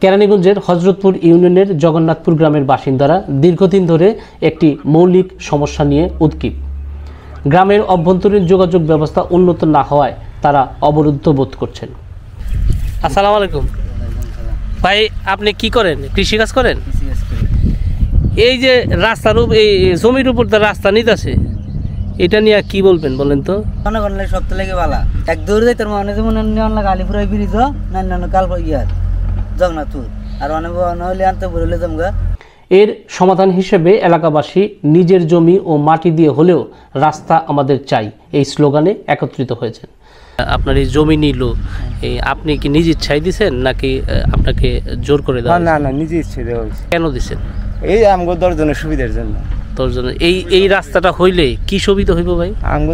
কেরানীগঞ্জের হযরতপুর ইউনিয়নের জগন্নাথপুর গ্রামের বাসিন্দারা দীর্ঘদিন ধরে একটি মৌলিক সমস্যা নিয়ে উদ্গ্রীব। গ্রামের অভ্যন্তরীণ যোগাযোগ ব্যবস্থা উন্নত না হওয়ায় তারা অবরুদ্ধ বোধ করছেন। আসসালামু আলাইকুম ভাই, আপনি কি করেন? কৃষিকাজ করেন? এই যে রাস্তার এই জমির উপর রাস্তা নিতেছে, এটা নিয়ে কি বলবেন বলেন তো? মনে করলে সপ্তাহ লাগে বালা এক দৌড় যাই তোর মনে যেমন আলিপুর ব্রিজ না কাল ইয়ার জগন্নাথপুর আর অনেক হলে আনতে বলে জমগা। এর সমাধান হিসেবে এলাকাবাসী নিজের জমি ও মাটি দিয়ে হলেও রাস্তা আমাদের চাই এই স্লোগানে একত্রিত হয়েছেন। আপনার এই জমি নিল, আপনি কি নিজ ইচ্ছায় দিছেন নাকি আপনাকে জোর করে দেওয়া? না না, নিজে ইচ্ছে দেওয়া হয়েছে। কেন দিছেন? এই আমগো দর্জনের সুবিধার জন্য। এই রাস্তাটা হইলে কি সুবিধা হইব ভাই? আমগো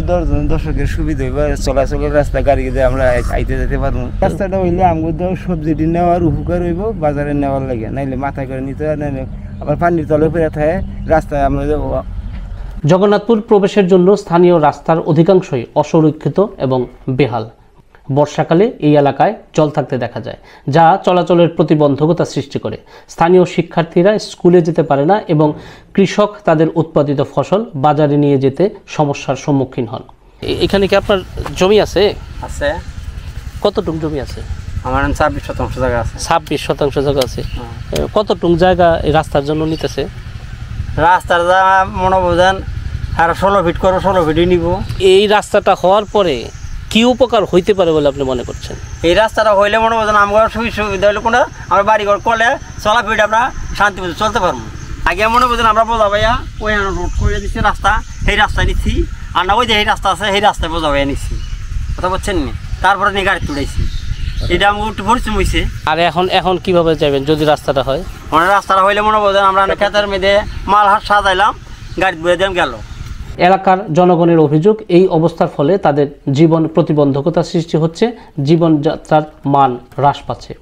দর্শকের সুবিধা হইব, চলাচলের রাস্তা গাড়ি আমরা আইতে যেতে পারবো। রাস্তাটা হইলে আমগো সবজিটি নেওয়ার উপকার হইব, বাজারে নেওয়ার লাগে, নাইলে মাথায় করে নিতে নাইলে আবার পানির তলে ফেরা থাকে রাস্তায় আমরা যাবো। জগন্নাথপুর প্রবেশের জন্য স্থানীয় রাস্তার অধিকাংশই অসুরক্ষিত এবং বেহাল। বর্ষাকালে এই এলাকায় জল থাকতে দেখা যায়, যা চলাচলের প্রতিবন্ধকতা সৃষ্টি করে। স্থানীয় শিক্ষার্থীরা স্কুলে যেতে পারে না এবং কৃষক তাদের উৎপাদিত ফসল বাজারে নিয়ে যেতে সমস্যার সম্মুখীন হন। এখানে কি আপনার জমি আছে? আছে। কতটুকু জমি আছে? আমার 26% জায়গা আছে। 26% জায়গা আছে। কতটুকু জায়গা এই রাস্তার জন্য নিতেছে? রাস্তার জায়গা মনে বোঝেন আর 16 ফিট করো, 16 ফিটই নিব। এই রাস্তাটা হওয়ার পরে কি উপকার হইতে পারে বলে আপনি মনে করছেন? এই রাস্তাটা হইলে মনে বোঝেন আমার সুবিধা হইলে কোনো আমার বাড়ি ঘর করলে চলাফিট আমরা শান্তি মতো চলতে পারবো। আগে মনে বোঝেন আমরা বোঝা ভাইয়া ওই রোড করে দিচ্ছি রাস্তা, সেই রাস্তায় নিচ্ছি, আর না ওই যে এই রাস্তা আছে সেই রাস্তায় বোঝা ভাইয়া নিচ্ছি, কথা বলছেন নি? তারপরে নিয়ে গাড়ি তুলেছি, এটা আমার একটু পরিশ্রম হয়েছে। আর এখন কিভাবে যাবেন যদি রাস্তাটা হয়? মানে রাস্তাটা হইলে মনে বোঝেন আমরা খেতের মেয়েদে মাল হাট সাজাইলাম, গাড়ি বুয়ে দিলাম গেল। এলাকার জনগণের অভিযোগ, এই অবস্থার ফলে তাদের জীবন প্রতিবন্ধকতা সৃষ্টি হচ্ছে, জীবনযাত্রার মান হ্রাস পাচ্ছে।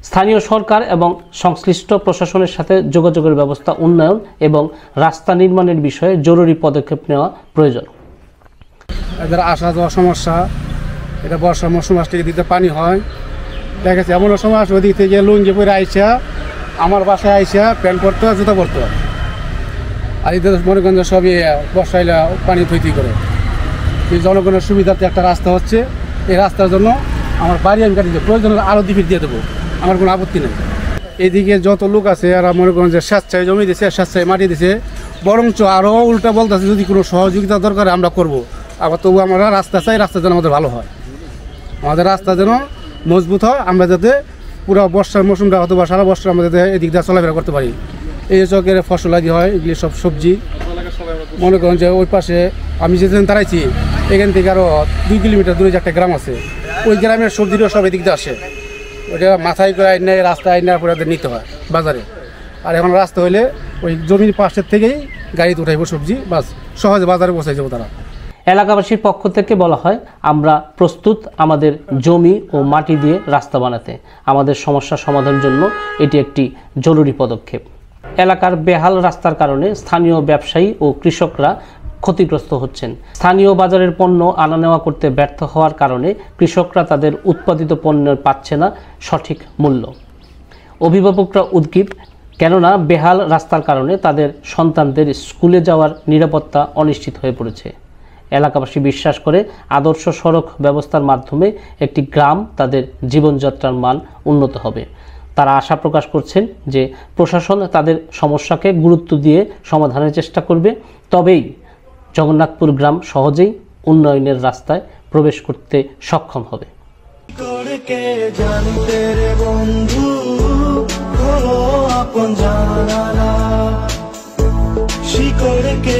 স্থানীয় সরকার এবং সংশ্লিষ্ট প্রশাসনের সাথে যোগাযোগের ব্যবস্থা উন্নয়ন এবং রাস্তা নির্মাণের বিষয়ে জরুরি পদক্ষেপ নেওয়া প্রয়োজন। এদের আসা যাওয়ার সমস্যা, এটা বর্ষার মৌসুম আসলে দিতে পানি হয়, দেখা যাচ্ছে এমন সময় আসে ওদিক থেকে লুঙ্গি পরে আইসা আমার বাসায় আইসা প্যান্ট পরতে হয়, জুতা পরতে হয়। আর এদের মনে করেন যে সবই বর্ষাইলা পানি থইতি করে। এই জনগণের সুবিধাতে একটা রাস্তা হচ্ছে, এই রাস্তার জন্য আমার বাড়ি আমি কাটি প্রয়োজন আরও দিফিট দিয়ে দেবো, আমার কোনো আপত্তি নেই। এইদিকে যত লোক আছে এরা মনে করেন যে স্বেচ্ছায় জমি দিছে, স্বেচ্ছায় মাটি দিছে, বরঞ্চ আরও উল্টা বলতেছে যদি কোনো সহযোগিতা দরকার আমরা করব। আবার তবু আমরা রাস্তা চাই, রাস্তা যেন আমাদের ভালো হয়, আমাদের রাস্তা যেন মজবুত হয়, আমরা যাতে পুরো বর্ষার মৌসুমটা হয়তো বা সারা বর্ষা আমরা যাতে এদিক দিয়ে চলাফেরা করতে পারি। এই চকের ফসল আদি হয়, এগুলি সব সবজি। মনে করেন যে ওই পাশে আমি যেদিন দাঁড়াইছি এখান থেকে আরও 2 কিলোমিটার দূরে যে একটা গ্রাম আছে, ওই গ্রামের সবজিটাও সব এদিক দিয়ে আসে, ওইটা মাথায় করে আইন নেয়, রাস্তা আইন নেওয়ার পরে নিতে হয় বাজারে। আর এখন রাস্তা হইলে ওই জমির পাশের থেকেই গাড়িতে উঠাইব সবজি, বাস সহজে বাজারে পৌঁছাই যাবো তারা। এলাকাবাসীর পক্ষ থেকে বলা হয়, আমরা প্রস্তুত আমাদের জমি ও মাটি দিয়ে রাস্তা বানাতে। আমাদের সমস্যা সমাধানের জন্য এটি একটি জরুরি পদক্ষেপ। এলাকার বেহাল রাস্তার কারণে স্থানীয় ব্যবসায়ী ও কৃষকরা ক্ষতিগ্রস্ত হচ্ছেন। স্থানীয় বাজারের পণ্য আনা নেওয়া করতে ব্যর্থ হওয়ার কারণে কৃষকরা তাদের উৎপাদিত পণ্যের পাচ্ছে না সঠিক মূল্য। অভিভাবকরা উদ্গ্রীব, কেননা বেহাল রাস্তার কারণে তাদের সন্তানদের স্কুলে যাওয়ার নিরাপত্তা অনিশ্চিত হয়ে পড়েছে। এলাকাবাসী বিশ্বাস করে আদর্শ সড়ক ব্যবস্থার মাধ্যমে একটি গ্রাম তাদের জীবনযাত্রার মান উন্নত হবে। তারা আশা প্রকাশ করছেন যে প্রশাসন তাদের সমস্যাকে গুরুত্ব দিয়ে সমাধানের চেষ্টা করবে, তবেই জগন্নাথপুর গ্রাম সহজেই উন্নয়নের রাস্তায় প্রবেশ করতে সক্ষম হবে। শিকড়কে